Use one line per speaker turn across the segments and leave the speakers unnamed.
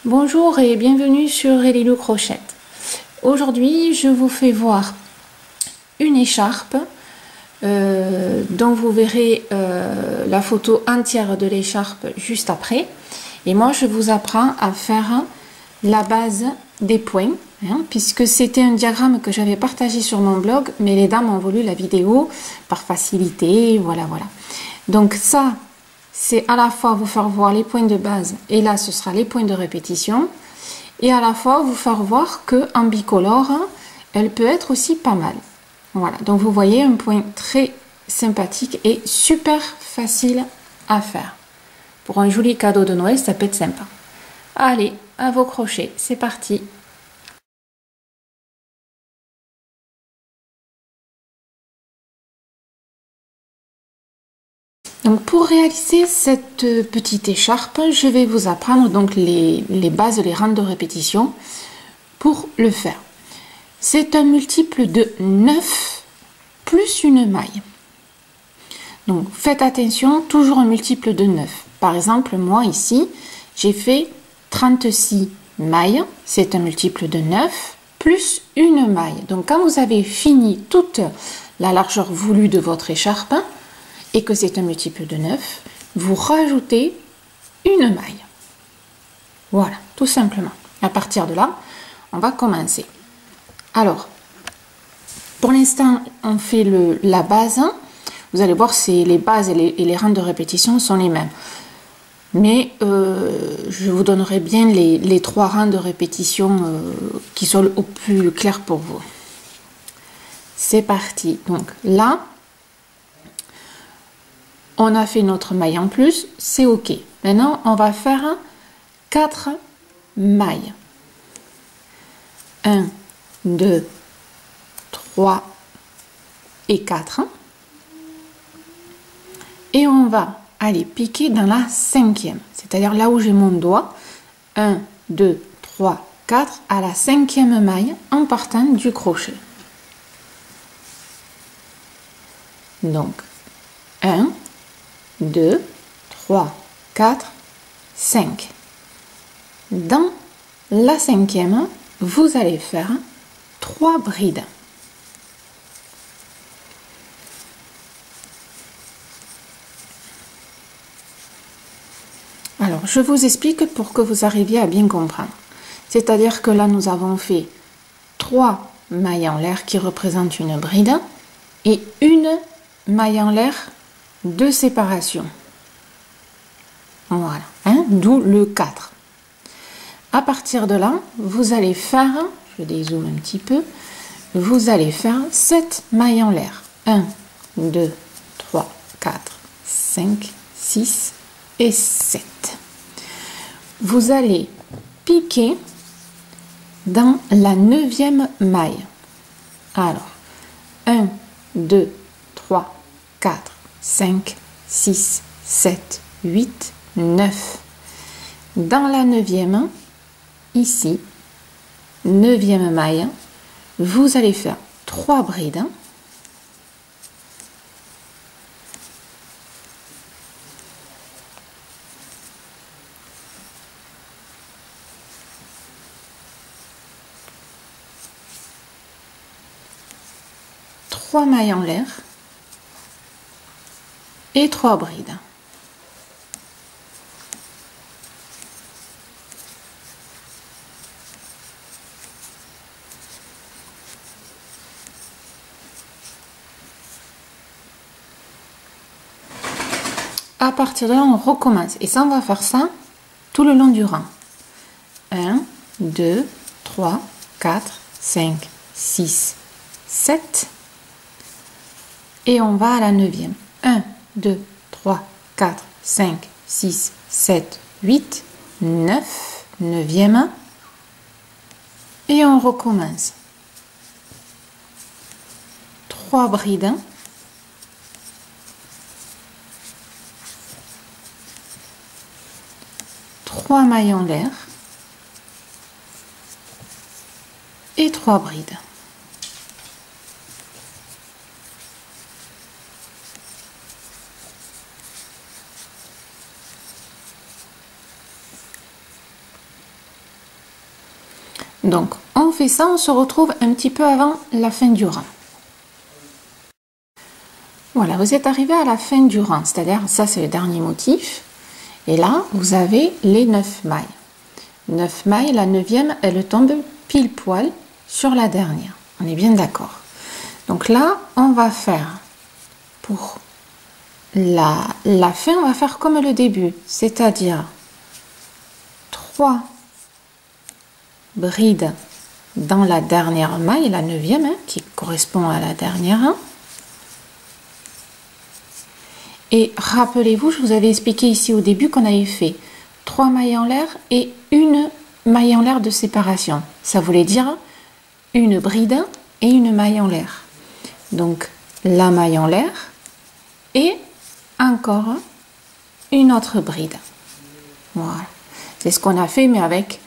Bonjour et bienvenue sur Elilou Crochette. Aujourd'hui, je vous fais voir une écharpe dont vous verrez la photo entière de l'écharpe juste après. Et moi, je vous apprends à faire la base des points, puisque c'était un diagramme que j'avais partagé sur mon blog, mais les dames ont voulu la vidéo par facilité, voilà. Donc ça, c'est à la fois vous faire voir les points de base et là ce sera les points de répétition et à la fois vous faire voir que en bicolore elle peut être aussi pas mal. Voilà, donc vous voyez un point très sympathique et super facile à faire. Pour un joli cadeau de Noël, ça peut être sympa. Allez, à vos crochets, c'est parti. Donc pour réaliser cette petite écharpe, je vais vous apprendre donc les bases, les rangs de répétition pour le faire. C'est un multiple de 9 plus une maille. Donc faites attention, toujours un multiple de 9. Par exemple, moi ici, j'ai fait 36 mailles, c'est un multiple de 9 plus une maille. Donc quand vous avez fini toute la largeur voulue de votre écharpe, et que c'est un multiple de 9, vous rajoutez une maille. Voilà, tout simplement. À partir de là, on va commencer. Alors, pour l'instant, on fait la base. Vous allez voir, les bases et les rangs de répétition sont les mêmes. Mais je vous donnerai bien les 3 rangs de répétition qui sont au plus clair pour vous. C'est parti. Donc là, on a fait notre maille en plus, c'est ok. Maintenant, on va faire 4 mailles. 1, 2, 3 et 4. Et on va aller piquer dans la 5e, c'est-à-dire là où j'ai mon doigt. 1, 2, 3, 4 à la 5e maille en partant du crochet. Donc, 1, 2, 3, 4, 5. Dans la 5e, vous allez faire 3 brides. Alors, je vous explique pour que vous arriviez à bien comprendre. C'est-à-dire que là, nous avons fait 3 mailles en l'air qui représentent une bride et une maille en l'air de séparation. Voilà, d'où le 4. À partir de là, vous allez faire, je dézoome un petit peu, vous allez faire 7 mailles en l'air. 1, 2, 3, 4, 5, 6 et 7. Vous allez piquer dans la 9e maille. Alors, 1, 2, 3, 4, 5, 6, 7, 8, 9. Dans la 9e, ici, 9e maille, vous allez faire 3 brides. Trois mailles en l'air et 3 brides. À partir de là, on recommence. Et ça, on va faire ça tout le long du rang. 1, 2, 3, 4, 5, 6, 7. Et on va à la 9e. 1, 2, 3, 4, 5, 6, 7, 8, 9. 9e. Et on recommence. 3 brides. 3 mailles en l'air et 3 brides. Donc, on fait ça, on se retrouve un petit peu avant la fin du rang. Voilà, vous êtes arrivé à la fin du rang, c'est-à-dire, ça c'est le dernier motif. Et là, vous avez les 9 mailles. 9 mailles, la 9e, elle tombe pile poil sur la dernière. On est bien d'accord. Donc là, on va faire, pour la fin, on va faire comme le début, c'est-à-dire 3 brides dans la dernière maille, la 9e, qui correspond à la dernière. Et rappelez-vous, je vous avais expliqué ici au début qu'on avait fait 3 mailles en l'air et une maille en l'air de séparation. Ça voulait dire une bride et une maille en l'air. Donc la maille en l'air et encore une autre bride. Voilà. C'est ce qu'on a fait, mais avec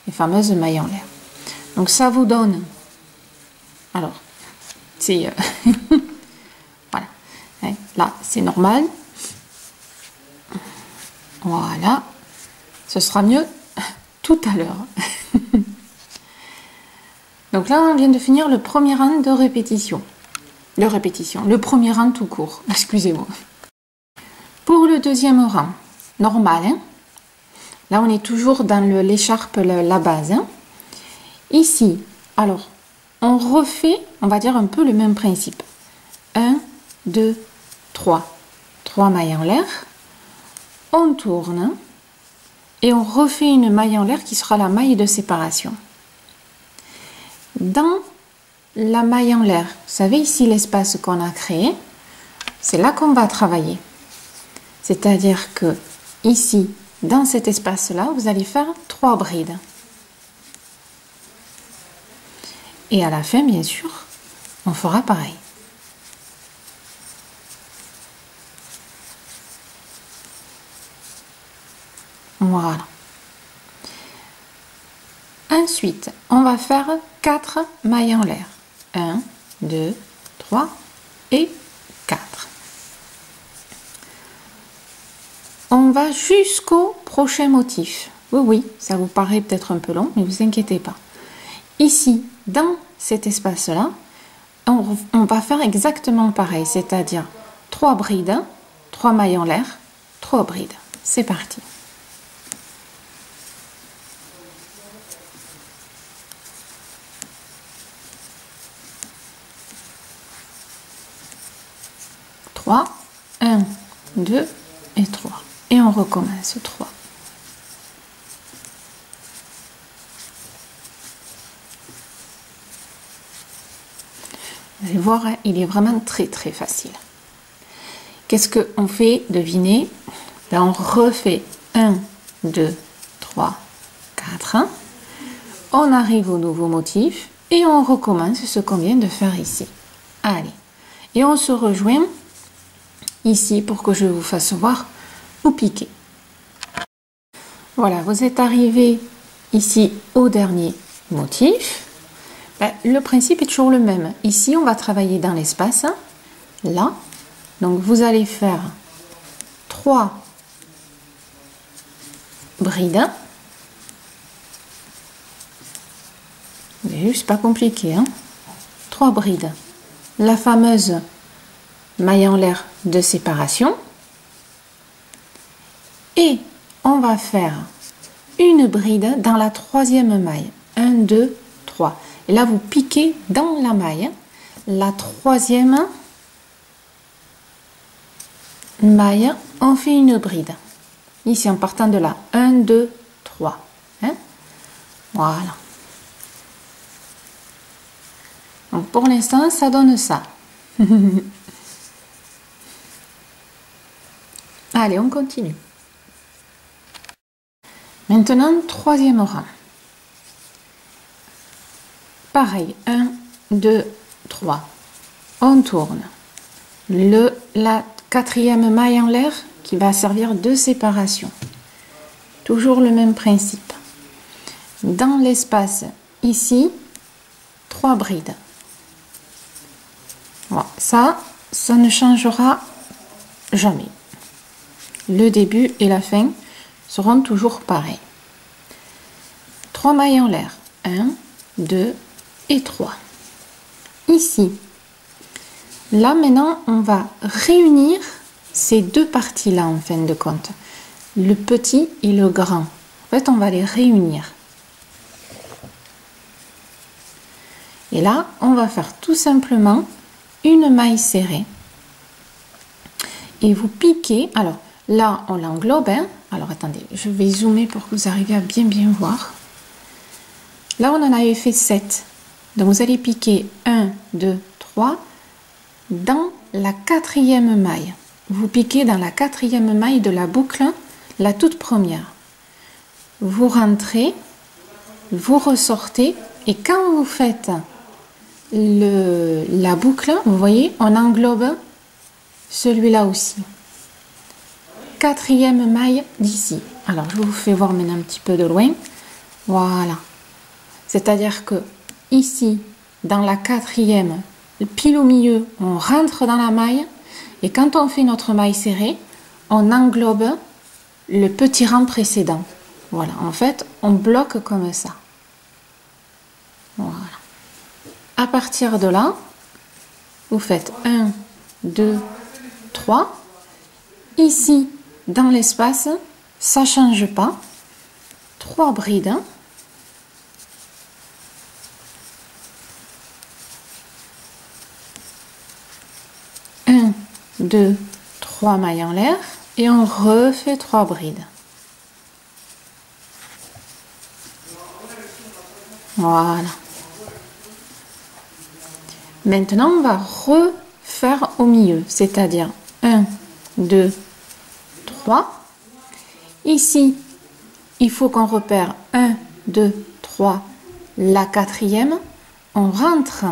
les fameuses mailles en l'air. Donc ça vous donne... Alors, c'est... voilà. Là, c'est normal. Voilà. Ce sera mieux tout à l'heure. Donc là, on vient de finir le premier rang de répétition. Le premier rang tout court, excusez-moi. Pour le deuxième rang, normal, là on est toujours dans l'écharpe, la base. Ici, alors, on refait, on va dire un peu le même principe. 1, 2, 3. 3 mailles en l'air. On tourne et on refait une maille en l'air qui sera la maille de séparation. Dans la maille en l'air, vous savez ici l'espace qu'on a créé, c'est là qu'on va travailler. C'est-à-dire que ici, dans cet espace-là, vous allez faire 3 brides. Et à la fin, bien sûr, on fera pareil. Voilà. Ensuite, on va faire 4 mailles en l'air. 1, 2, 3 et 4. On va jusqu'au prochain motif. Oui, oui, ça vous paraît peut-être un peu long, mais vous inquiétez pas. Ici, dans cet espace-là, on va faire exactement pareil, c'est-à-dire 3 brides, 3 mailles en l'air, 3 brides. C'est parti. Trois, 1, 2 et 3. Et on recommence 3. Vous allez voir, il est vraiment très très facile. Qu'est-ce qu'on fait? Devinez. Là, on refait 1, 2, 3, 4. On arrive au nouveau motif et on recommence ce qu'on vient de faire ici. Allez. Et on se rejoint ici pour que je vous fasse voir où piquer. Voilà, vous êtes arrivé ici au dernier motif. Le principe est toujours le même. Ici, on va travailler dans l'espace, là. Donc, vous allez faire 3 brides. Vous avez vu, c'est pas compliqué, 3 brides. La fameuse maille en l'air de séparation. Et on va faire une bride dans la 3e maille. 1, 2, 3. Et là, vous piquez dans la maille. La 3e maille, on fait une bride. Ici, en partant de là. 1, 2, 3. Voilà. Donc, pour l'instant, ça donne ça. Allez, on continue. Maintenant, 3e rang. Pareil, 1, 2, 3. On tourne. La 4e maille en l'air qui va servir de séparation. Toujours le même principe. Dans l'espace, ici, 3 brides. Voilà. Ça ne changera jamais. Le début et la fin seront toujours pareils. 3 mailles en l'air. 1, 2 et 3. Ici, là maintenant, on va réunir ces deux parties-là en fin de compte. Le petit et le grand. En fait, on va les réunir. Et là, on va faire tout simplement une maille serrée. Et vous piquez. Alors, là, on l'englobe. Hein. Alors, attendez, je vais zoomer pour que vous arriviez à bien voir. Là, on en avait fait 7. Donc, vous allez piquer 1, 2, 3 dans la quatrième maille. Vous piquez dans la quatrième maille de la boucle, la toute première. Vous rentrez, vous ressortez et quand vous faites la boucle, vous voyez, on englobe celui-là aussi. Quatrième maille d'ici. Alors, je vous fais voir maintenant un petit peu de loin. Voilà. C'est-à-dire que ici, dans la quatrième, pile au milieu, on rentre dans la maille et quand on fait notre maille serrée, on englobe le petit rang précédent. Voilà, en fait, on bloque comme ça. Voilà. À partir de là, vous faites 1, 2, 3. Ici, dans l'espace, ça ne change pas. 3 brides. 1, 2, 3 mailles en l'air et on refait 3 brides. Voilà. Maintenant, on va refaire au milieu, c'est-à-dire 1, 2, 3. Ici, il faut qu'on repère 1, 2, 3, la quatrième. On rentre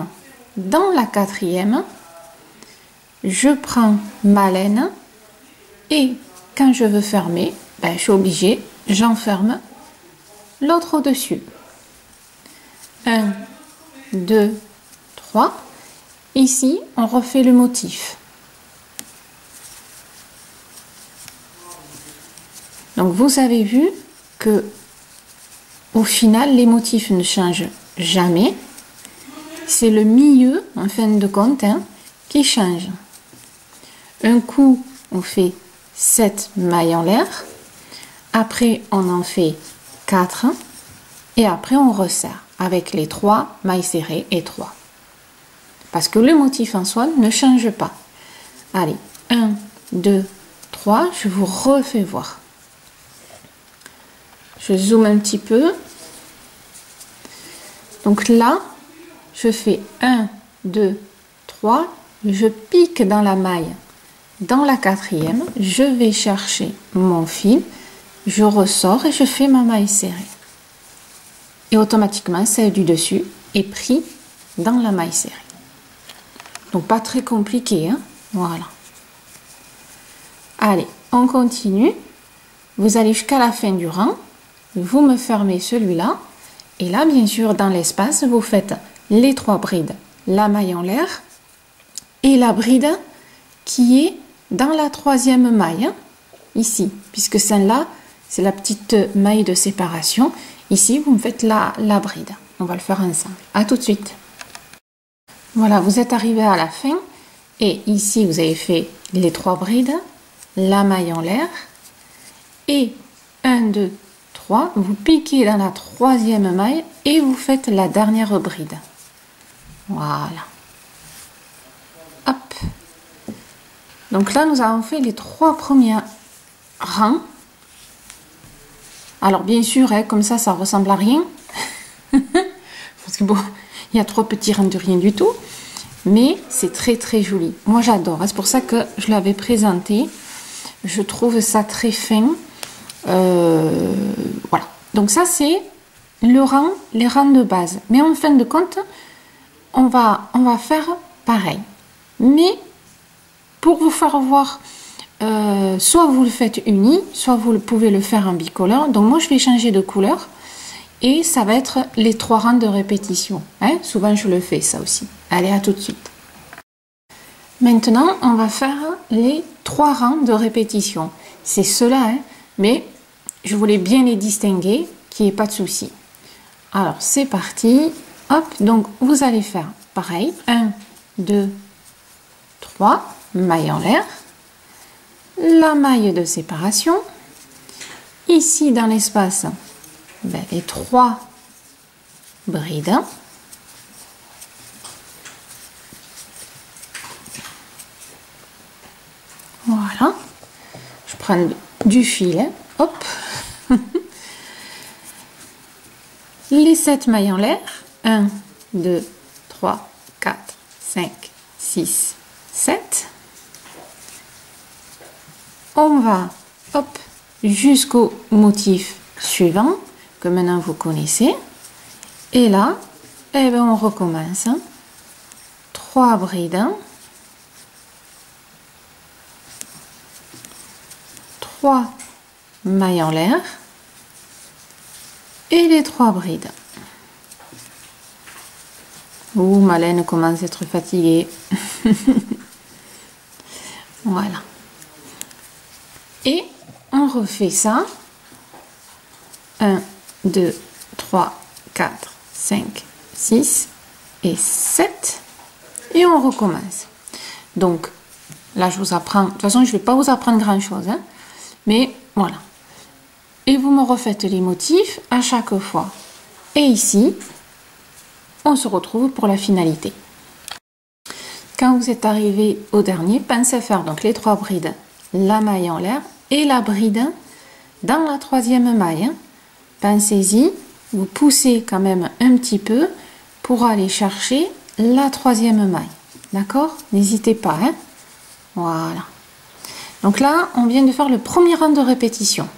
dans la quatrième. Je prends ma laine et quand je veux fermer, je suis obligée, j'enferme l'autre au-dessus. 1, 2, 3. Ici, on refait le motif. Donc, vous avez vu que au final, les motifs ne changent jamais. C'est le milieu, en fin de compte, qui change. Un coup, on fait 7 mailles en l'air. Après, on en fait 4. Et après, on resserre avec les 3 mailles serrées et 3. Parce que le motif en soi ne change pas. Allez, 1, 2, 3. Je vous refais voir. Je zoome un petit peu. Donc là, je fais 1, 2, 3. Je pique dans la maille. Dans la quatrième, je vais chercher mon fil, je ressors et je fais ma maille serrée. Et automatiquement, celle du dessus est pris dans la maille serrée. Donc, pas très compliqué, hein? Voilà. Allez, on continue. Vous allez jusqu'à la fin du rang. Vous me fermez celui-là. Et là, bien sûr, dans l'espace, vous faites les 3 brides, la maille en l'air et la bride qui est dans la troisième maille, ici, puisque celle-là, c'est la petite maille de séparation. Ici, vous me faites la bride. On va le faire ensemble. À tout de suite. Voilà, vous êtes arrivé à la fin. Et ici, vous avez fait les 3 brides, la maille en l'air. Et 1, 2, 3. Vous piquez dans la troisième maille et vous faites la dernière bride. Voilà. Hop. Donc là, nous avons fait les 3 premiers rangs. Alors bien sûr, comme ça ressemble à rien. Parce que bon, il y a 3 petits rangs de rien du tout. Mais c'est très très joli. Moi j'adore. C'est pour ça que je l'avais présenté. Je trouve ça très fin. Voilà. Donc ça c'est les rangs de base. Mais en fin de compte, on va faire pareil. Mais pour vous faire voir, soit vous le faites uni, soit vous pouvez le faire en bicolore. Donc moi je vais changer de couleur et ça va être les 3 rangs de répétition. Souvent je le fais ça aussi. Allez, à tout de suite. Maintenant on va faire les 3 rangs de répétition. C'est cela, mais je voulais bien les distinguer, qu'il n'y ait pas de souci. Alors c'est parti. Hop, donc vous allez faire pareil, 1, 2, 3 mailles en l'air, la maille de séparation, ici dans l'espace, ben, les 3 brides, voilà, je prends du fil, hop, les 7 mailles en l'air, 1, 2, 3, 4, 5, 6, 7. On va, hop, jusqu'au motif suivant, que maintenant vous connaissez. Et là, eh ben, on recommence. 3 brides. 3 mailles en l'air. Et les 3 brides. Ouh, Malène commence à être fatiguée. Voilà. Et on refait ça. 1, 2, 3, 4, 5, 6 et 7. Et on recommence. Donc, là, je vous apprends. De toute façon, je ne vais pas vous apprendre grand-chose. Hein, mais voilà. Et vous me refaites les motifs à chaque fois. Et ici, on se retrouve pour la finalité. Quand vous êtes arrivé au dernier, pensez à faire donc les 3 brides, la maille en l'air et la bride dans la 3e maille. Pensez-y, vous poussez quand même un petit peu pour aller chercher la 3e maille. D'accord? N'hésitez pas. Hein, voilà. Donc là, on vient de faire le premier rang de répétition.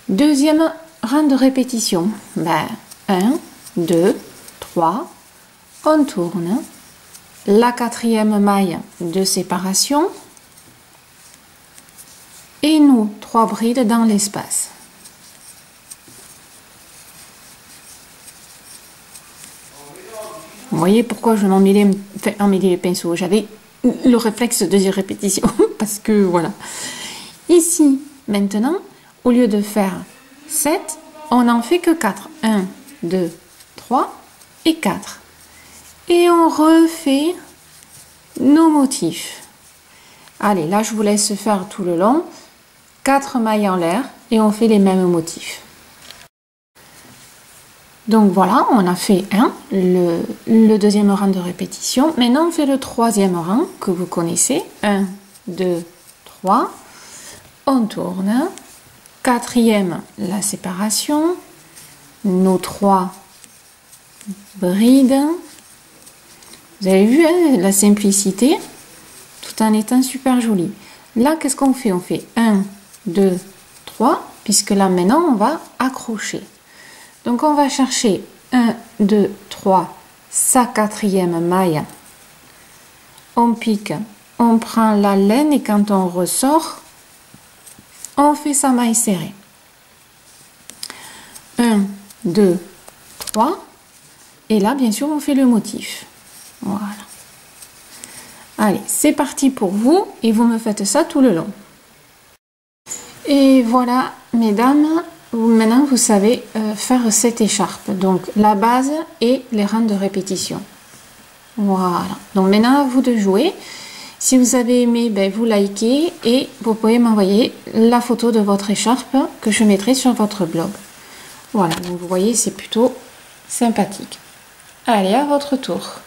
Deuxième rang de répétition. Ben, 1, 2, 3. On tourne. La 4e maille de séparation. Et nous, 3 brides dans l'espace. Vous voyez pourquoi je m'emmêlais les pinceaux. J'avais le réflexe de dire répétition. Parce que voilà. Ici, maintenant, au lieu de faire 7, on n'en fait que 4. 1, 2, 3 et 4. Et on refait nos motifs. Allez, là, je vous laisse faire tout le long. 4 mailles en l'air et on fait les mêmes motifs. Donc voilà, on a fait le deuxième rang de répétition. Maintenant, on fait le 3e rang que vous connaissez. 1, 2, 3. On tourne. 4e, la séparation. Nos 3 brides. Vous avez vu hein, la simplicité, tout en étant super joli. Là, qu'est-ce qu'on fait? On fait 1, 2, 3, puisque là, maintenant, on va accrocher. Donc, on va chercher 1, 2, 3, sa 4e maille. On pique, on prend la laine et quand on ressort, on fait sa maille serrée. 1, 2, 3. Et là, bien sûr, on fait le motif. Voilà. Allez, c'est parti pour vous et vous me faites ça tout le long. Et voilà, mesdames, maintenant vous savez faire cette écharpe. Donc la base et les rangs de répétition. Voilà. Donc maintenant à vous de jouer. Si vous avez aimé, ben, vous likez et vous pouvez m'envoyer la photo de votre écharpe que je mettrai sur votre blog. Voilà, donc vous voyez, c'est plutôt sympathique. Allez, à votre tour.